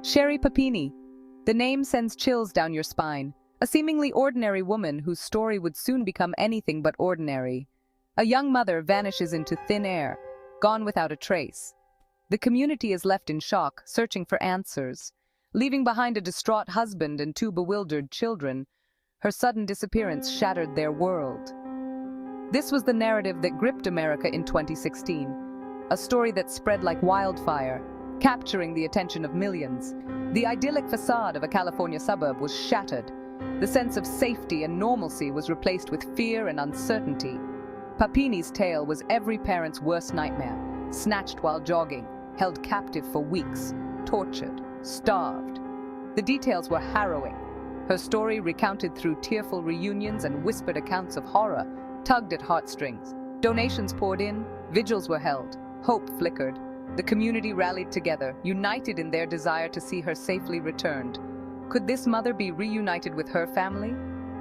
Sherri Papini. The name sends chills down your spine. A seemingly ordinary woman whose story would soon become anything but ordinary. A young mother vanishes into thin air, gone without a trace. The community is left in shock, searching for answers. Leaving behind a distraught husband and two bewildered children, her sudden disappearance shattered their world. This was the narrative that gripped America in 2016. A story that spread like wildfire, capturing the attention of millions. The idyllic facade of a California suburb was shattered. The sense of safety and normalcy was replaced with fear and uncertainty. Papini's tale was every parent's worst nightmare, snatched while jogging, held captive for weeks, tortured, starved. The details were harrowing. Her story, recounted through tearful reunions and whispered accounts of horror, tugged at heartstrings. Donations poured in, vigils were held, hope flickered. The community rallied together, united in their desire to see her safely returned. Could this mother be reunited with her family?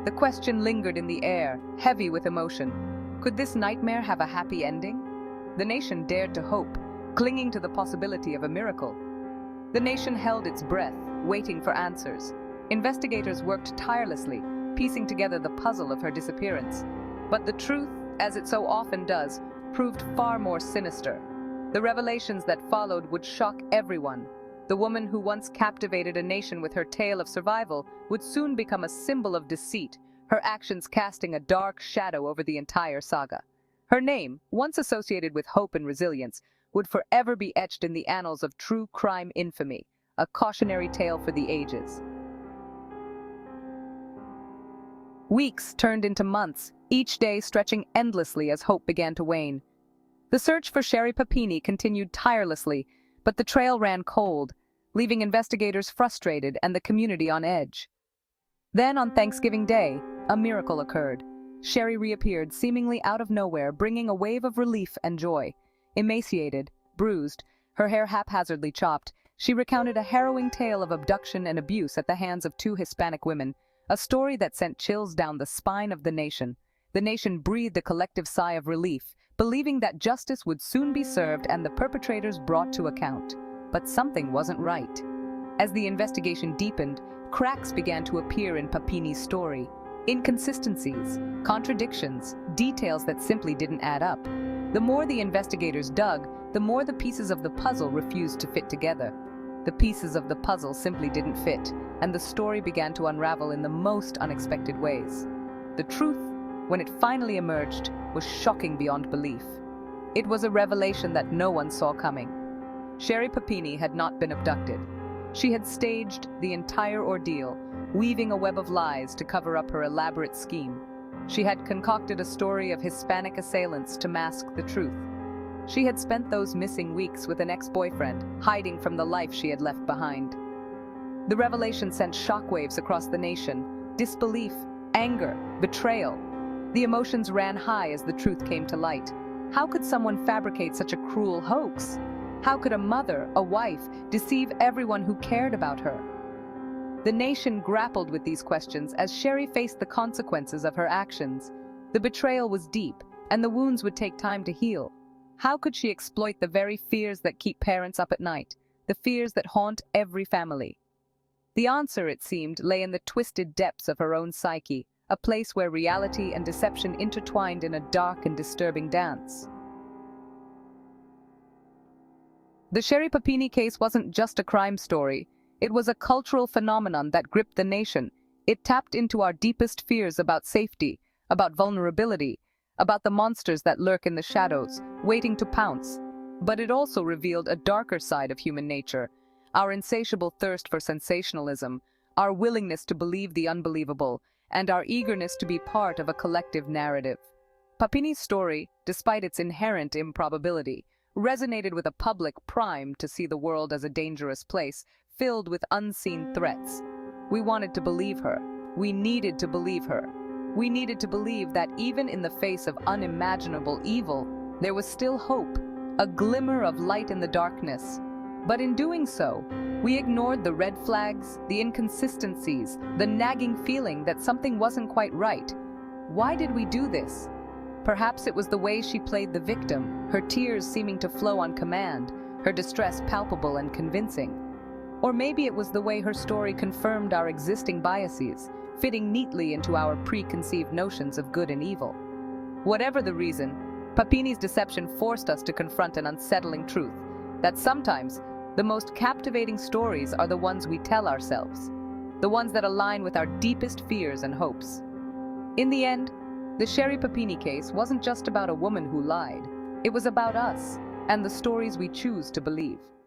The question lingered in the air, heavy with emotion. Could this nightmare have a happy ending? The nation dared to hope, clinging to the possibility of a miracle. The nation held its breath, waiting for answers. Investigators worked tirelessly, piecing together the puzzle of her disappearance. But the truth, as it so often does, proved far more sinister. The revelations that followed would shock everyone. The woman who once captivated a nation with her tale of survival would soon become a symbol of deceit, her actions casting a dark shadow over the entire saga. Her name, once associated with hope and resilience, would forever be etched in the annals of true crime infamy, a cautionary tale for the ages. Weeks turned into months, each day stretching endlessly as hope began to wane. The search for Sherri Papini continued tirelessly, but the trail ran cold, leaving investigators frustrated and the community on edge. Then, on Thanksgiving Day, a miracle occurred. Sherri reappeared seemingly out of nowhere, bringing a wave of relief and joy. Emaciated, bruised, her hair haphazardly chopped, she recounted a harrowing tale of abduction and abuse at the hands of two Hispanic women, a story that sent chills down the spine of the nation. The nation breathed a collective sigh of relief, believing that justice would soon be served and the perpetrators brought to account. But something wasn't right. As the investigation deepened, cracks began to appear in Papini's story. Inconsistencies, contradictions, details that simply didn't add up. The more the investigators dug, the more the pieces of the puzzle refused to fit together. The pieces of the puzzle simply didn't fit, and the story began to unravel in the most unexpected ways. The truth, when it finally emerged, was shocking beyond belief. It was a revelation that no one saw coming. Sherri Papini had not been abducted. She had staged the entire ordeal, weaving a web of lies to cover up her elaborate scheme. She had concocted a story of Hispanic assailants to mask the truth. She had spent those missing weeks with an ex-boyfriend, hiding from the life she had left behind. The revelation sent shockwaves across the nation. Disbelief, anger, betrayal. The emotions ran high as the truth came to light. How could someone fabricate such a cruel hoax? How could a mother, a wife, deceive everyone who cared about her? The nation grappled with these questions as Sherri faced the consequences of her actions. The betrayal was deep, and the wounds would take time to heal. How could she exploit the very fears that keep parents up at night, the fears that haunt every family? The answer, it seemed, lay in the twisted depths of her own psyche, a place where reality and deception intertwined in a dark and disturbing dance. The Sherri Papini case wasn't just a crime story. It was a cultural phenomenon that gripped the nation. It tapped into our deepest fears about safety, about vulnerability, about the monsters that lurk in the shadows, waiting to pounce. But it also revealed a darker side of human nature, our insatiable thirst for sensationalism, our willingness to believe the unbelievable, and our eagerness to be part of a collective narrative. Papini's story, despite its inherent improbability, resonated with a public primed to see the world as a dangerous place, filled with unseen threats. We wanted to believe her. We needed to believe her. We needed to believe that even in the face of unimaginable evil, there was still hope, a glimmer of light in the darkness. But in doing so, we ignored the red flags, the inconsistencies, the nagging feeling that something wasn't quite right. Why did we do this? Perhaps it was the way she played the victim, her tears seeming to flow on command, her distress palpable and convincing. Or maybe it was the way her story confirmed our existing biases, fitting neatly into our preconceived notions of good and evil. Whatever the reason, Papini's deception forced us to confront an unsettling truth, that sometimes the most captivating stories are the ones we tell ourselves, the ones that align with our deepest fears and hopes. In the end, the Sherri Papini case wasn't just about a woman who lied. It was about us and the stories we choose to believe.